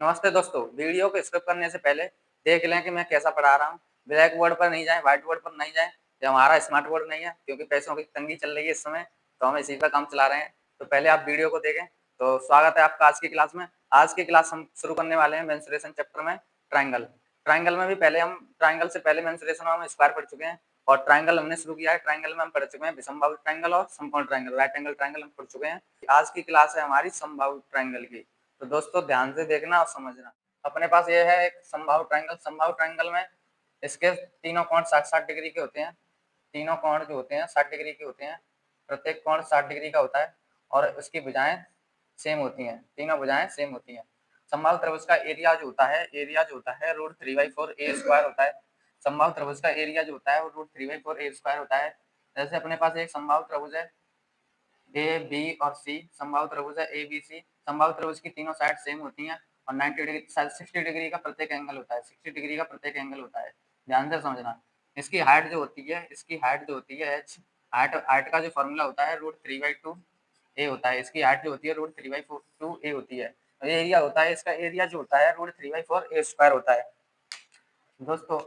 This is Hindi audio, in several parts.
नमस्ते दोस्तों, वीडियो को स्किप करने से पहले देख लें कि मैं कैसा पढ़ा रहा हूँ। ब्लैक बोर्ड पर नहीं जाएँ, व्हाइट बोर्ड पर नहीं जाएँ। ये हमारा स्मार्ट बोर्ड नहीं है क्योंकि पैसों की तंगी चल रही है इस समय, तो हम इसी पर काम चला रहे हैं। तो पहले आप वीडियो को देखें। तो स्वागत है आपका आज की क्लास में। आज की क्लास हम शुरू करने वाले हैं मेंसुरेशन चैप्टर में ट्रायंगल। ट्रायंगल में भी पहले हम ट्रायंगल से पहले मेंसुरेशन में हम स्क्वायर पढ़ चुके हैं और ट्रायंगल हमने शुरू किया है। ट्रायंगल में हम पढ़ चुके हैं विषमबाहु ट्रायंगल और समकोण ट्रायंगल, राइट एंगल ट्रायंगल हम पढ़ चुके हैं। आज की क्लास है हमारी समबाहु ट्रायंगल की। तो दोस्तों ध्यान से देखना और समझना। अपने पास ये है एक समबाहु ट्रायंगल। समबाहु ट्रायंगल में इसके तीनों कोण 60-60 डिग्री के होते हैं। तीनों कोण जो होते हैं 60 डिग्री के होते हैं। प्रत्येक कोण 60 डिग्री का होता है और उसकी भुजाएं सेम होती हैं। तीनों भुजाएं सेम होती हैं। समबाहु त्रिभुज का एरिया जो होता है √3/4 a स्क्वायर होता है। समबाहु त्रिभुज का एरिया जो होता है वो √3/4 a स्क्वायर होता है। जैसे अपने पास एक समबाहु त्रिभुज है ए बी और सी, समबाहु त्रिभुज है ए बी सी। समबाहु त्रिभुज की तीनों साइड सेम होती हैं और 90 डिग्री 60 डिग्री का प्रत्येक एंगल होता है। 60 डिग्री का प्रत्येक एंगल होता है। ध्यान से समझना। इसकी हाइट जो होती है h, हाइट का जो फॉर्मूला होता है √3/2 a होता है। इसकी हाइट जो होती है √3/2 a होती है। एरिया होता है, इसका एरिया जो होता है √3/4 a स्क्वायर होता है। दोस्तों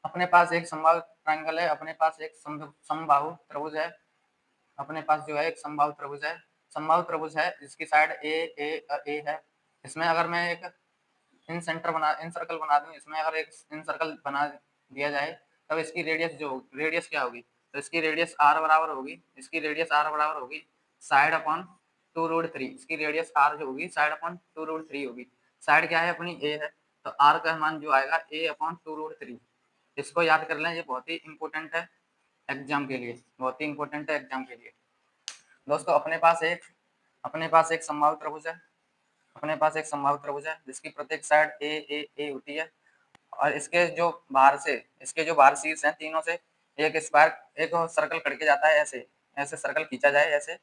अपने पास एक समबाहु ट्रायंगल है, अपने पास एक समबाहु त्रिभुज है। अपने पास जो है एक समबाहु त्रिभुज है। समबाहु त्रिभुज है जिसकी साइड ए है। इसमें अगर मैं एक इन सर्कल बना दूं, इसमें अगर एक इन सर्कल बना दिया जाए तब इसकी रेडियस क्या होगी? तो इसकी रेडियस r बराबर होगी, इसकी रेडियस r बराबर होगी साइड अपॉन 2√3। इसकी रेडियस r जो होगी साइड अपॉन 2√3 होगी। साइड क्या है अपनी a है, तो r का मान जो आएगा a अपॉन 2√3। इसको याद कर लें, ये बहुत ही इंपॉर्टेंट है एग्जाम के लिए, बहुत ही इंपॉर्टेंट है एग्जाम के लिए। दोस्तों अपने पास एक समबाहु त्रिभुज है। अपने पास एक समबाहु त्रिभुज है जिसकी प्रत्येक साइड ए होती है और इसके जो बाहर शीर्ष हैं तीनों से एक सर्कल करके जाता है। ऐसे ऐसे सर्कल खींचा जाए ऐसे,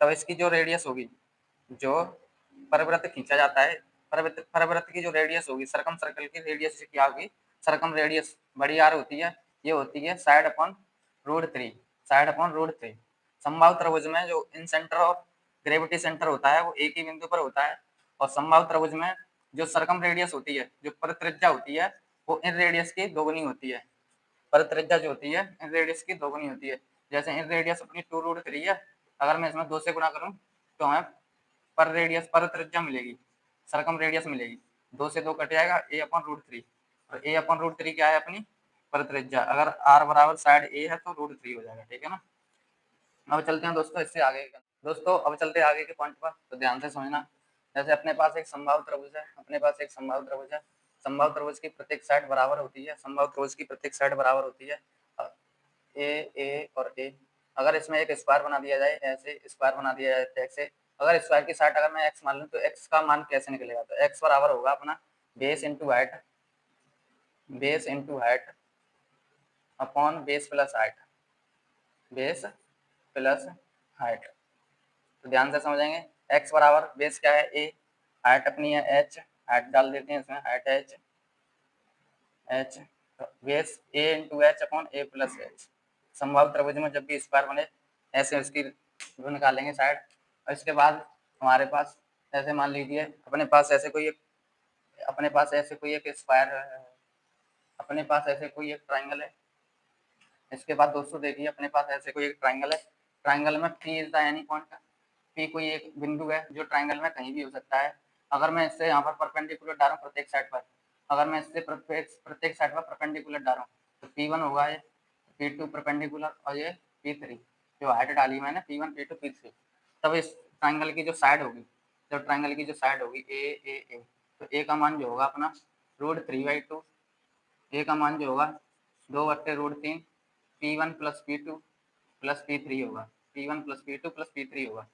तब इसकी जो रेडियस होगी, जो परिवृत्त खींचा जाता है, परिवृत्त की जो रेडियस होगी, सरकम सर्कल की रेडियस क्या होगी? सरकम रेडियस बड़ी आर होती है, ये होती है साइड अपॉन √3। Side upon √3। समबाहु त्रिभुज में जो इन सेंटर और ग्रेविटी सेंटर होता है वो एक ही बिंदु पर होता है और समबाहु त्रिभुज में जो सरकम रेडियस होती है, जो परित्रिज्या होती है, वो इन रेडियस की दोगुनी होती है। परित्रिज्या जो होती है इन रेडियस की दोगुनी होती है। जैसे इन रेडियस अपनी 2√3 है, अगर मैं इसमें 2 से गुणा करूं तो हमें पर त्रिज्या मिलेगी, सरकम रेडियस मिलेगी। 2 से 2 कट जाएगा, a/√3 और a/√3 क्या है अपनी पर त्रिज्या। अगर r बराबर साइड a है तो √3 हो जाएगा, ठीक है ना। अब चलते हैं दोस्तों इससे आगे। दोस्तों अब चलते हैं आगे के पॉइंट पर, तो ध्यान से समझना। जैसे अपने पास एक समबाहु त्रिभुज है, अपने पास एक समबाहु त्रिभुज है। समबाहु त्रिभुज की प्रत्येक साइड बराबर होती है, समबाहु त्रिभुज की प्रत्येक साइड बराबर होती है ए और ए। अगर इसमें एक स्क्वायर बना दिया जाए, ऐसे स्क्वायर बना दिया जाए ऐसे, अगर स्क्वायर की साइड अगर मैं x मान लूं तो x का मान कैसे निकलेगा? तो x बराबर होगा अपना base into height upon base plus height. तो ध्यान से समझेंगे। x बराबर बेस क्या है a, हाइट अपनी है h, हाइट डाल देते हैं इसमें, हाइट h तो base a into H upon a plus H. समबाहु त्रिभुज में जब भी स्क्वायर बने ऐसे उसकी वो निकालेंगे साइड। और इसके बाद हमारे पास ऐसे मान लीजिए अपने पास ऐसे कोई एक स्क्वायर है, अपने पास ऐसे कोई एक ट्रायंगल है। इसके बाद दोस्तों देखिए अपने पास ऐसे कोई एक ट्रायंगल है। ट्रायंगल में P is the any point. P कोई एक बिंदु है जो ट्रायंगल में कहीं भी हो सकता है। अगर मैं इससे यहाँ पर परपेंडिकुलर डालूं प्रत्येक साइड पर, अगर मैं इससे प्रत्येक साइड पर परपेंडिकुलर डालूं तो P1 होगा, ये P2 परपेंडिकुलर और ये P3 जो हाइट डाली मैंने P1 P2 P3। तब इस ट्रायंगल की जो साइड होगी, ए तो ए का मान जो होगा अपना √3/2, ए का मान जो होगा 2/√3 P1 plus P2 plus P3 होगा, P1 plus P2 plus P3 होगा।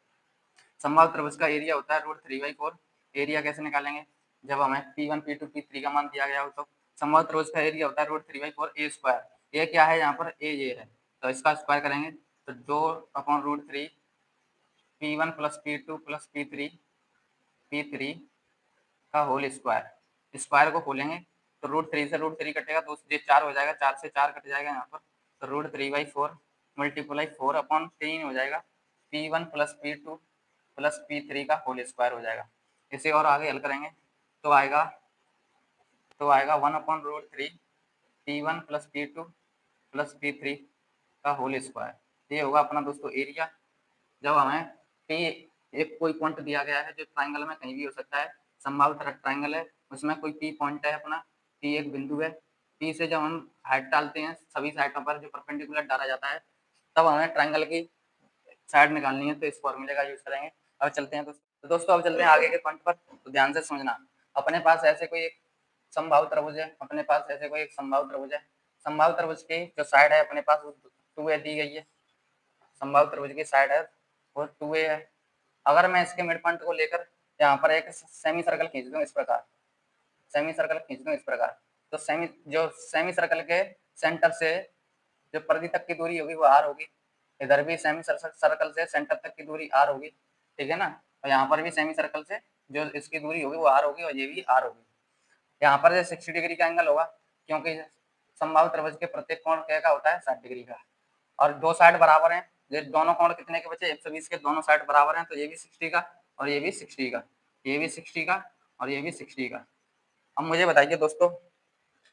समबाहु त्रिभुज का एरिया होता है √3/4। एरिया कैसे निकालेंगे? जब हमें P1 P2 P3 का मान दिया गया हो तो समबाहु त्रिभुज का एरिया होता है √3/4 a स्क्वायर। ए क्या है यहाँ पर? ए ये है, तो इसका स्क्वायर करेंगे तो 2/√3 P1 plus P2 plus P3 का होल स्क्वायर। स्क्वायर को खोलेंगे तो √3 से √3 कटेगा तो ये 4 हो जाएगा, 4 से 4 कट जाएगा यहाँ पर, तो √3/4 मल्टीप्लाई 4/3 हो जाएगा P1 plus P2 plus P3 का होल स्क्वायर हो जाएगा। इसे और आगे हल करेंगे तो आएगा 1/√3 P1 + P2 + P3 का होल स्क्वायर। ये होगा अपना दोस्तों एरिया। जब हमें P एक कोई पॉइंट दिया गया है जो ट्राइंगल में कहीं भी हो सकता है, संभावित ट्राइंगल है, उसमें कोई P पॉइंट है अपना, P एक बिंदु है। P से जब हम हाइट डालते हैं सभी साइडों पर जो परपेंडिकुलर डाला जाता है, तब हमें ट्राइंगल की साइड निकालनी है, तो इस फॉर्मूले का यूज करेंगे। अब चलते हैं दोस्तों अब चलते हैं आगे के पॉइंट पर। तो ध्यान से समझना, अपने पास ऐसे कोई एक समबाहु त्रिभुज है, अपने पास ऐसे कोई एक समबाहु त्रिभुज है। समबाहु त्रिभुज की जो साइड है अपने पास 2a दी गई है। समबाहु त्रिभुज की साइड है वो 2a है। अगर मैं इसके मिड पॉइंट को लेकर यहाँ पर एक सेमी सर्कल खींच दूं इस प्रकार, सेमी सर्कल खींच दूं इस प्रकार, तो सेमी सर्कल के सेंटर से जो परिधि तक की दूरी होगी वो r होगी। इधर भी सेमी सर्कल से सेंटर तक की दूरी r होगी, ठीक है ना। और यहाँ पर भी सेमी सर्कल से जो इसकी दूरी होगी वो r होगी और ये भी r होगी। यहाँ पर 60 डिग्री का एंगल होगा, क्योंकि समबाहु त्रिभुज के प्रत्येक कोण क्या का होता है 60 डिग्री का। और दो साइड बराबर हैं, ये दोनों कोण कितने के बचे 120 के, दोनों साइड बराबर हैं, तो ये भी 60 का और ये भी 60 का, ये भी 60 का और ये भी 60 का। अब मुझे बताइए दोस्तों,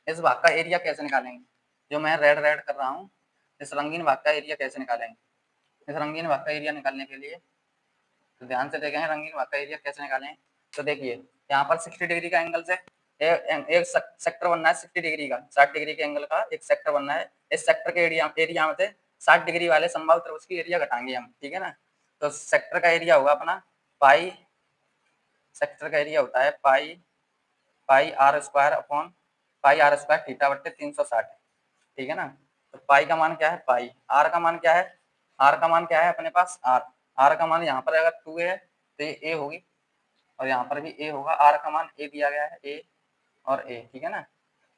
इस भाग का एरिया कैसे निकालेंगे? जो मैं रेड रेड कर रहा हूँ, इस रंगीन भाग का एरिया कैसे निकालेंगे? इस रंगीन भाग का एरिया निकालने के लिए तो ध्यान से देखें रंगीन भाग का एरिया कैसे निकालें। तो देखिए यहाँ पर 60 डिग्री का एंगल से एक सेक्टर बनना है 60 डिग्री का, 60 डिग्री के एंगल का एक सेक्टर बनना है। इस सेक्टर के एरिया में से 60 डिग्री वाले समबाहु त्रिभुज की एरिया घटाएंगे हम, ठीक है ना। तो सेक्टर का एरिया होगा अपना पाई, सेक्टर का एरिया होता है पाई r square upon pi r square theta बट्टे 360, ठीक है ना। तो पाई का मान क्या है पाई, r का मान क्या है, r का मान क्या है अपने पास r का मान यहाँ पर अगर 2a है तो ये a होगी और यहाँ पर भी a होगा। r का मान a दिया गया है, a और a, ठीक है ना।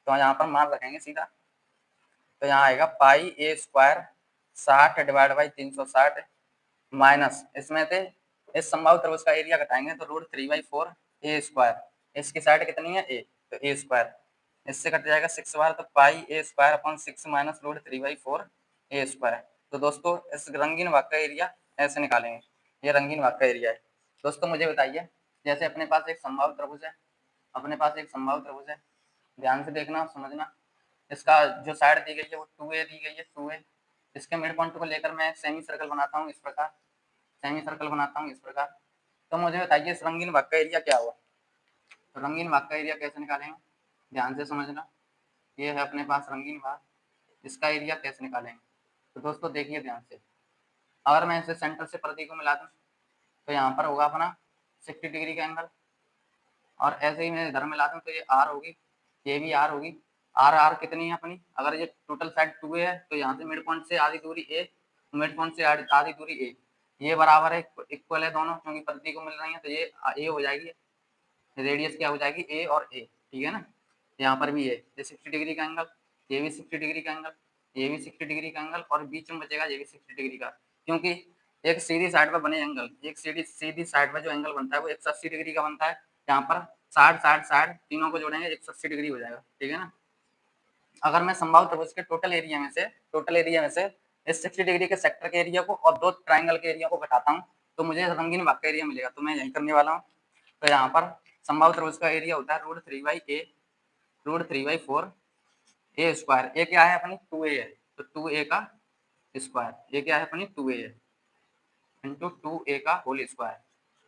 तो यहाँ पर मान रखेंगे सीधा, तो यहाँ आएगा पाई a square 60 divide by 360 minus इसमें से इस समबाहु त्रिभुज का एरिया घटाएंगे तो √3/4 a स्क्वायर, इसकी साइड कितनी है a, तो a स्क्वायर, इससे कट जाएगा 6 बार, तो पाई a square upon 6 minus √3/4 a square. तो दोस्तों इस रंगीन भाग का एरिया ऐसे निकालेंगे, ये रंगीन भाग का एरिया है। दोस्तों मुझे बताइए, जैसे अपने पास एक समबाहु त्रिभुज है, अपने पास एक समबाहु त्रिभुज है, ध्यान से देखना समझना, इसका जो साइड दी गई है वो 2a दी गई है 2a। इसके मिड पॉइंट को लेकर मैं सेमी सर्कल बनाता हूँ इस प्रकार, सेमी सर्कल बनाता हूँ इस प्रकार। तो मुझे बताइए इस रंगीन भाग का एरिया क्या हुआ? तो रंगीन भाग का एरिया कैसे निकालेंगे, ध्यान से समझना। ये है अपने पास रंगीन भाग, इसका एरिया कैसे निकालेंगे? तो दोस्तों देखिए ध्यान से, अगर मैं इसे सेंटर से परिधि को मिला दूँ तो यहाँ पर होगा अपना 60 डिग्री का एंगल, और ऐसे ही मैं इधर मिला दूँ तो ये r होगी, ये भी r होगी। r कितनी है अपनी, अगर ये टोटल साइड 2a है तो यहाँ से मिड पॉइंट से आधी दूरी a, मिड पॉइंट से आधी दूरी a, ये बराबर है, इक्वल है दोनों, क्योंकि परिधि को मिल रही है, तो ये a हो जाएगी, रेडियस क्या हो जाएगी a और a, ठीक है ना। यहाँ पर भी है ये 60 डिग्री का एंगल, ये भी 60 डिग्री का एंगल, ये भी 60 डिग्री का एंगल, और बीच में बचेगा ये भी 60 डिग्री का, क्योंकि एक सीधी साइड पर बने एंगल, एक सीधी साइड पर जो एंगल बनता है वो 180 डिग्री का बनता है। यहाँ पर 60 तीनों को जोड़ेंगे 180 डिग्री हो जाएगा, ठीक है ना। अगर मैं समबाहु त्रिभुज के टोटल एरिया में से इस 60 डिग्री के सेक्टर के एरिया को और दो ट्राइंगल के एरिया को घटाता हूँ तो मुझे रंगीन भाग का एरिया मिलेगा, तो मैं यही करने वाला हूँ। तो यहाँ पर समबाहु त्रिभुज का एरिया होता है √3/4 a स्क्वायर, ए क्या है अपनी 2a है, तो 2a का स्क्वायर, ये क्या है अपनी 2a है इंटू 2a का होल स्क्वायर,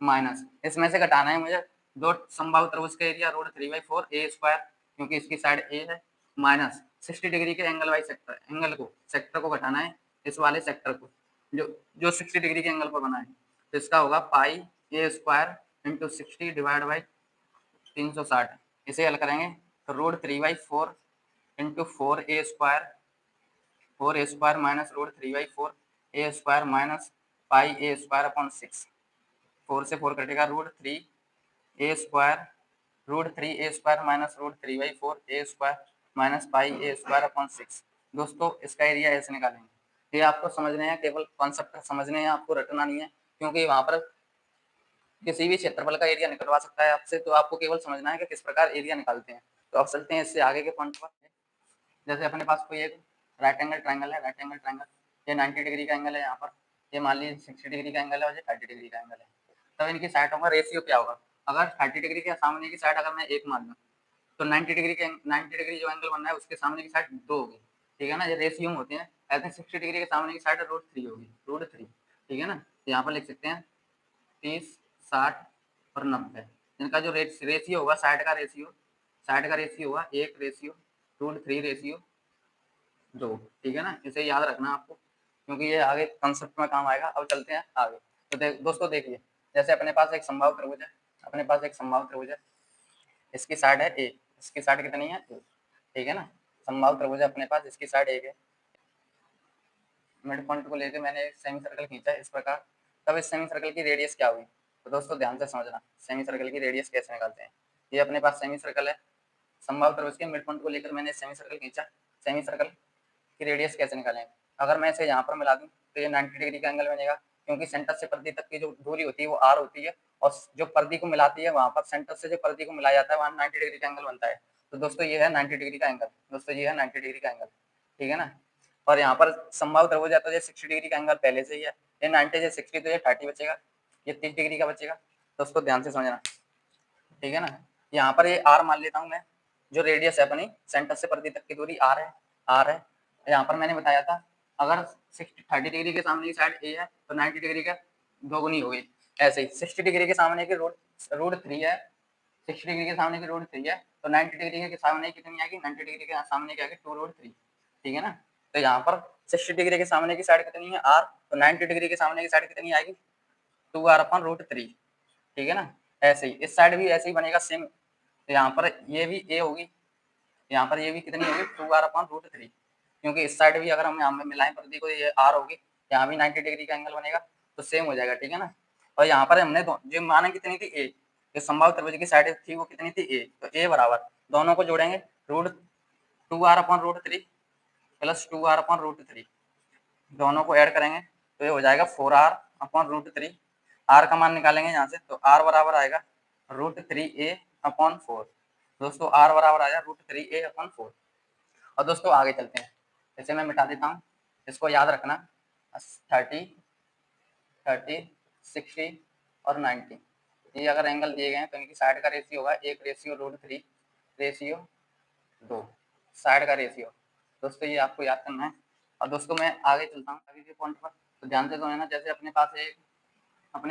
माइनस इसमें से घटाना है मुझे दो समबाहु त्रिभुज का एरिया √3/4 a स्क्वायर, क्योंकि इसकी साइड a है, माइनस 60 डिग्री के एंगल वाइज सेक्टर को घटाना है, इस वाले सेक्टर को जो 60 डिग्री के एंगल पर बना है। तो इसका होगा पाई a square into 60 divide by 360, इसे हल करेंगे तो √3/4 into 4a square minus √3/4 a square minus pi a square upon 6, 4 से 4 कटेगा √3a square minus √3/4 a square minus pi a square upon 6। दोस्तों इसका एरिया ऐसे निकालेंगे, ये आपको समझने हैं, केवल कॉन्सेप्ट समझने हैं, आपको रटना नहीं है, क्योंकि वहां पर किसी भी क्षेत्रफल का एरिया निकलवा सकता है आपसे, तो आपको केवल समझना है कि किस प्रकार एरिया निकालते हैं। तो अब चलते हैं इससे आगे के पॉइंट पर। जैसे अपने पास कोई एक राइट एंगल ट्राइंगल है, ये 90 डिग्री का एंगल है, यहाँ पर ये मान लीजिए 60 डिग्री का एंगल है और ये 30 डिग्री का एंगल है। तो इनकी साइडों का रेशियो क्या होगा? अगर 30 डिग्री के सामने की साइड अगर मैं 1 मान लूँ, तो 90 डिग्री जो एंगल बन रहा है उसके सामने की साइड 2 होगी, ठीक है ना, ये रेशियो में होते हैं। ऐसे 60 डिग्री के सामने की साइड √3 होगी, √3, ठीक है ना। यहाँ पर लिख सकते हैं 30, 60 और 90, इनका जो रेशियो होगा, साइड का रेशियो होगा 1 रेशियो √3 रेशियो 2, ठीक है ना। इसे याद रखना आपको, क्योंकि ये आगे कंसेप्ट में काम आएगा। अब चलते हैं आगे। तो दोस्तों देखिए, जैसे अपने पास एक समबाहु त्रिभुज है, इसकी साइड है ए, इसकी साइड कितनी है ए, ठीक है ना। समबाहु त्रिभुज अपने पास, इसकी साइड एक है। मिड पॉइंट को लेकर मैंने एक सेमी सर्कल खींचा इस प्रकार। तब इस सेमी सर्कल की रेडियस क्या हुई, तो दोस्तों ध्यान से समझना, सेमी सर्कल की रेडियस कैसे निकालते हैं। ये अपने पास सेमी सर्कल है, समबाहु त्रिभुज के मिड पॉइंट को लेकर मैंने सेमी सर्कल खींचा। सेमी सर्कल की रेडियस कैसे निकालेंगे, अगर मैं इसे यहाँ पर मिला दूँ तो ये 90 डिग्री का एंगल बनेगा, क्योंकि सेंटर से परिधि तक की जो दूरी होती है वो आर होती है, और जो परिधि को मिलाती है वहाँ पर सेंटर से जो परिधि को मिलाया जाता है वहाँ 90 डिग्री का एंगल बनता है। तो दोस्तों ये है 90 डिग्री का एंगल, दोस्तों ये है 90 डिग्री का एंगल, ठीक है ना। और यहाँ पर समबाहु त्रिभुज है तो ये 60 डिग्री का एंगल पहले से ही है, ये 90 से 60 तो ये 30 बचेगा, ये 30 डिग्री का बचेगा। दोस्तों ध्यान से समझना, ठीक है ना। यहाँ पर ये आर मान लेता हूँ मैं, जो रेडियस है अपनी सेंटर से परिधि तक की दूरी आर है। यहाँ पर मैंने बताया था अगर 30 डिग्री के सामने की साइड ए है तो 90 डिग्री का दोगुनी होगी। ऐसे ही 60 डिग्री के सामने की √3 है, 60 डिग्री के सामने की √3 है, तो 90 डिग्री के सामने कितनी आएगी, 90 डिग्री के सामने की आएगी 2√3, ठीक है ना। तो यहाँ पर 60 डिग्री के सामने की साइड कितनी है आर, तो 90 डिग्री के सामने की साइड कितनी आएगी 2r/√3, ठीक है ना। ऐसे ही इस साइड भी ऐसे ही बनेगा सेम, तो यहाँ पर ये भी ए होगी, यहाँ पर ये भी कितनी होगी 2r/√3, क्योंकि इस साइड भी अगर हम यहाँ में मिलाएं परिधि को, ये आर होगी, यहाँ भी 90 डिग्री का एंगल बनेगा, तो सेम हो जाएगा, ठीक है ना। और यहाँ पर हमने जो माना कितनी थी ए, जो समबाहु त्रिभुज की साइड थी वो कितनी थी ए, तो ए बराबर दोनों को जोड़ेंगे √2r/√3 प्लस 2r/√3, दोनों को ऐड करेंगे तो ये हो जाएगा 4r/√3। आर का मान निकालेंगे यहाँ से, तो आर बराबर आएगा √3a/4। दोस्तों आर बराबर आया √3a/4। और दोस्तों आगे चलते हैं, इसे मैं मिटा देता हूँ, इसको याद रखना 30, 60 और 90, ये अगर एंगल दिए गए हैं तो इनकी साइड का रेशियो होगा 1 रेशियो √3 रेशियो 2, साइड का रेशियो। दोस्तों ये आपको याद करना है। और दोस्तों मैं आगे चलता हूँ आगे के पॉइंट पर, तो ध्यान से समझना। जैसे अपने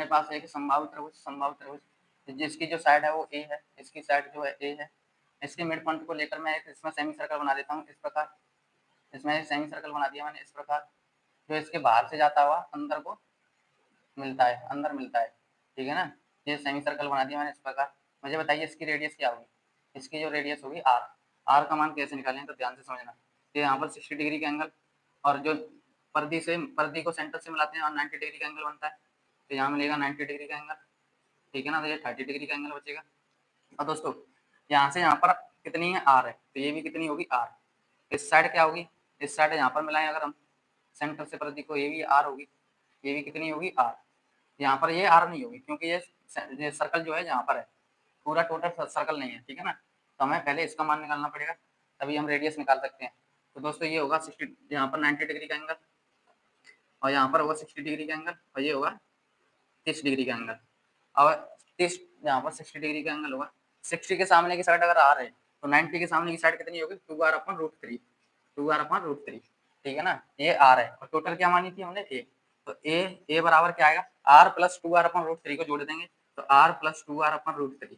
पास एक समबाहु त्रिभुज जिसकी जो साइड है वो ए है, इसकी साइड जो है ए है, इसके मिड पॉइंट को लेकर मैं एक इसमें सेमी सर्कल बना देता हूँ इस प्रकार। इसमें सेमी सर्कल बना दिया मैंने इस प्रकार, जो इसके बाहर से जाता हुआ अंदर मिलता है, ठीक है ना। ये सेमी सर्कल बना दिया मैंने इस प्रकार। मुझे बताइए इसकी रेडियस क्या होगी, इसकी जो रेडियस होगी आर का मान कैसे निकालें, तो ध्यान से समझना। ये यहाँ पर 60 डिग्री का एंगल, और जो परिधि को सेंटर से मिलाते हैं और 90 डिग्री का एंगल बनता है, तो यहाँ मिलेगा 90 डिग्री का एंगल, ठीक है ना। तो ये 30 डिग्री का एंगल बचेगा। और दोस्तों यहाँ से यहाँ पर कितनी है आर है, तो ये भी कितनी होगी आर। इस साइड क्या होगी, इस साइड यहाँ पर मिलाएं अगर हम सेंटर से परिधि को, ये भी आर होगी, ये भी कितनी होगी आर। यहाँ पर ये आर नहीं होगी क्योंकि ये सर्कल जो है यहाँ पर है, पूरा टोटल सर्कल नहीं है, ठीक है ना। तो हमें पहले इसका मान निकालना पड़ेगा, तभी हम रेडियस निकाल सकते हैं। तो दोस्तों ये होगा 60, यहाँ पर 90 डिग्री का एंगल, और यहाँ पर होगा 60 डिग्री का एंगल, और ये होगा 30 डिग्री का एंगल। और 30 यहाँ पर 60 डिग्री का एंगल होगा, 60 के सामने की साइड अगर आर है तो 90 के सामने की साइड कितनी होगी 2r/√3, ठीक है ना। ये आर है और टोटल क्या मानी थी हमने ए, तो ए बराबर क्या आएगा आर प्लस 2r/√3 को जोड़ देंगे, तो आर प्लस 2r/√3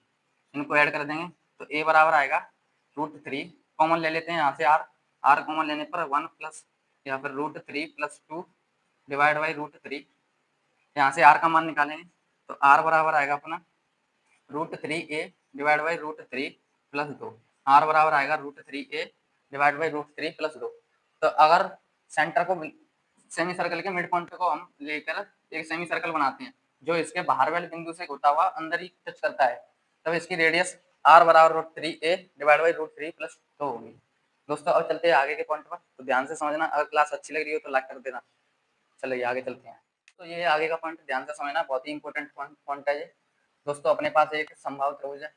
इनको ऐड कर देंगे, तो ए बराबर आएगा √3, कॉमन ले लेते हैं यहाँ से आर कॉमन लेने पर 1 प्लस यहाँ पर √3 प्लस 2 डिवाइड बाई √3, यहाँ से आर का मान निकालेंगे, तो आर बराबर आएगा अपना √3a divide by √3 plus 2, are बराबर आएगा √3a डिवाइड बाई √3 प्लस 2। तो अगर सेंटर को सेमी सर्कल के मिड पॉइंट को हम लेकर एक सेमी सर्कल बनाते हैं जो इसके बाहर वाले बिंदु से होता हुआ अंदर ही टच करता है, तब इसकी रेडियस आर बराबर √3a डिवाइड बाई √3 प्लस 2 होगी। दोस्तों अब चलते हैं आगे के पॉइंट पर, तो ध्यान से समझना, अगर क्लास अच्छी लग रही हो तो लाइक कर देना। चलिए आगे चलते हैं। तो ये आगे का पॉइंट ध्यान से समझना, बहुत ही इंपॉर्टेंट पॉइंट है ये। दोस्तों अपने पास एक समबाहु त्रिभुज है,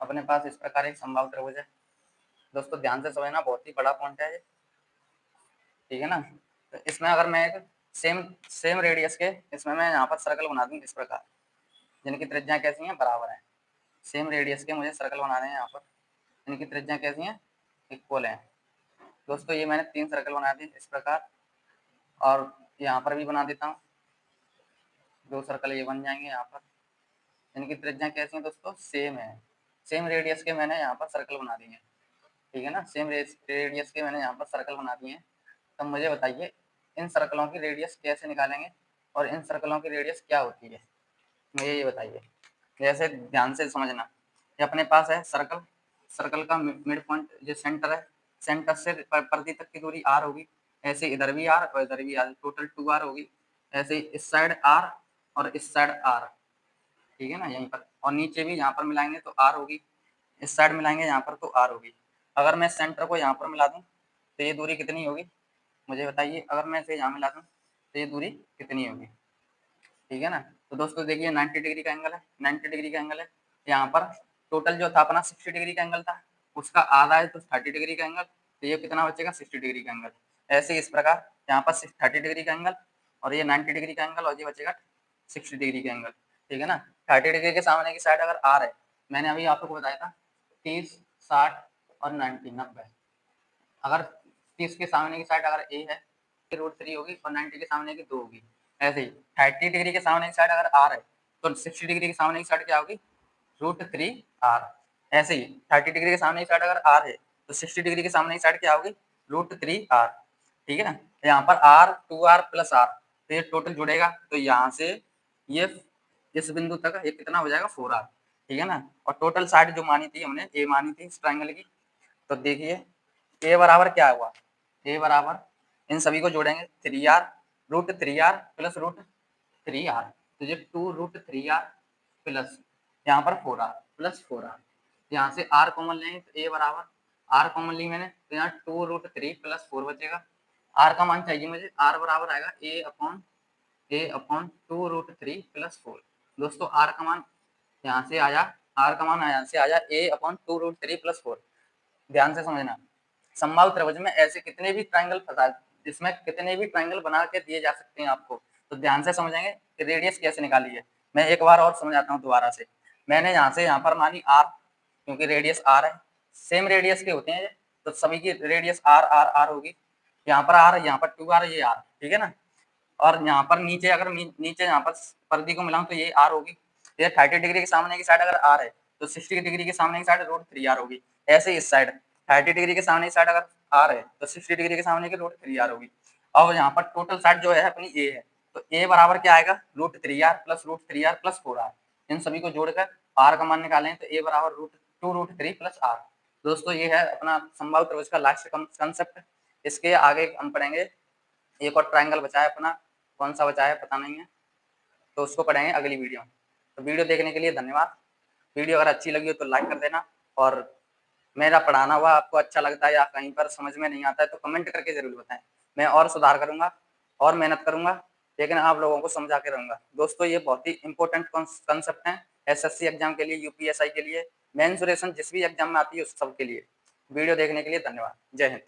अपने पास इस प्रकार एक समबाहु त्रिभुज है। दोस्तों ध्यान से समझना, बहुत ही बड़ा पॉइंट है ये, ठीक है ना। तो इसमें अगर मैं एक सेम सेम रेडियस के इसमें मैं यहाँ पर सर्कल बना दूँ इस प्रकार, जिनकी त्रिज्या कैसी हैं बराबर है, सेम रेडियस के मुझे सर्कल बनाने हैं यहाँ पर, इनकी त्रिज्या कैसी है, इक्वल है। दोस्तों ये मैंने 3 सर्कल बना दिए इस प्रकार, और यहाँ पर भी बना देता हूँ, 2 सर्कल ये बन जाएंगे यहाँ पर। इनकी त्रिज्या कैसी है दोस्तों, सेम है। सेम रेडियस के मैंने यहाँ पर सर्कल बना दिए हैं, ठीक है ना। सेम रेडियस के मैंने यहाँ पर सर्कल बना दिए हैं। तब मुझे बताइए इन सर्कलों की रेडियस कैसे निकालेंगे और इन सर्कलों की रेडियस क्या होती है, मुझे ये बताइए। जैसे ध्यान से समझना, ये अपने पास है सर्कल, सर्कल का मिड पॉइंट जो सेंटर है, सेंटर से परिधि तक की दूरी r होगी। ऐसे इधर भी r और इधर भी r, टोटल 2r होगी। ऐसे इस साइड r और इस साइड r, ठीक है ना, यहीं पर। और नीचे भी यहाँ पर मिलाएंगे तो r होगी, इस साइड मिलाएंगे यहाँ पर तो r होगी। अगर मैं सेंटर को यहाँ पर मिला दूँ तो ये दूरी कितनी होगी, मुझे बताइए। अगर मैं इसे यहाँ मिला दूँ तो ये दूरी कितनी होगी, ठीक है ना। तो दोस्तों देखिए 90 डिग्री का एंगल है, 90 डिग्री का एंगल है। यहाँ पर टोटल जो था अपना 60 डिग्री का एंगल था, उसका आधा है तो 30 डिग्री का एंगल, तो ये कितना बचेगा, 60 डिग्री का एंगल। ऐसे इस प्रकार यहाँ पर 30 डिग्री का एंगल और ये 90 डिग्री का एंगल और ये बचेगा 60 डिग्री का एंगल, ठीक है ना। 30 डिग्री के सामने की साइड अगर r है, मैंने अभी आपको बताया था 30, 60 और 90। अगर 30 के सामने की साइड अगर a है √3 होगी और 90 के सामने की 2 होगी। ऐसे ही 30 डिग्री के सामने की साइड अगर r है तो 60 डिग्री के सामने की साइड क्या होगी, √3r। ऐसे ही 30 डिग्री के सामने की साइड अगर r है तो 60 डिग्री के सामने की साइड क्या होगी, √3r, ठीक है ना। यहाँ पर r 2r प्लस r, तो ये टोटल जुड़ेगा तो यहाँ से ये इस बिंदु तक ये कितना हो जाएगा, 4r, ठीक है ना। और टोटल साइड जो मानी थी हमने, a मानी थी इस ट्रायंगल की, तो देखिए a बराबर क्या हुआ, a बराबर इन सभी को जोड़ेंगे 3r √3r प्लस √3r, तो ये 2√3r प्लस यहाँ पर 4r प्लस 4r। यहाँ से r कॉमन लेंगे तो a बराबर, r कॉमन ली मैंने तो यहाँ 2√3 प्लस 4 बचेगा। r का मान चाहिए मुझे, r बराबर आएगा a अपॉन 2√3 प्लस 4। दोस्तों r का मान यहाँ से आया, r का मान यहाँ से आया a/2√3 प्लस 4। ध्यान से समझना, समबाहु त्रिभुज में ऐसे कितने भी ट्रायंगल फंसा, जिसमें कितने भी ट्रायंगल बना के दिए जा सकते हैं आपको, तो ध्यान से समझेंगे कि रेडियस कैसे निकाली है। मैं एक बार और समझाता हूँ दोबारा से। मैंने यहाँ पर मानी r, क्योंकि रेडियस r है, सेम रेडियस के होते हैं तो सभी की रेडियस r r r होगी। यहाँ पर r, यहाँ पर 2r, ये r, ठीक है ना। और यहाँ पर नीचे अगर नीचे यहाँ पर परिधि को मिलाऊं तो ये r होगी। ये 30 डिग्री के सामने की साइड अगर r है तो 60 डिग्री के सामने की साइड √3r होगी। ऐसे इस साइड 30 डिग्री के सामने की साइड अगर r है तो 60 डिग्री के सामने की √3r होगी। अब यहाँ पर टोटल साइड जो है अपनी a है, तो a बराबर क्या आएगा, √3r plus √3r plus 4r। इन सभी को जोड़कर r का मान निकालें तो a बराबर 2√3 प्लस r। दोस्तों ये है अपना समबाहु त्रिभुज का लास्ट कंसेप्ट। इसके आगे हम पढ़ेंगे, एक और ट्रायंगल बचा है अपना, कौन सा बचा है पता नहीं है, तो उसको पढ़ेंगे अगली वीडियो में। तो वीडियो देखने के लिए धन्यवाद। वीडियो अगर अच्छी लगी हो तो लाइक कर देना, और मेरा पढ़ाना हुआ आपको अच्छा लगता है या कहीं पर समझ में नहीं आता है तो कमेंट करके जरूर बताएं। मैं और सुधार करूंगा और मेहनत करूंगा, लेकिन आप लोगों को समझा के रहूंगा। दोस्तों ये बहुत ही इंपॉर्टेंट कंसेप्ट है एसएससी एग्जाम के लिए, यूपीएसआई के लिए, मेंसुरेशन जिस भी एग्जाम में आती है उस सब के लिए। वीडियो देखने के लिए धन्यवाद। जय हिंद।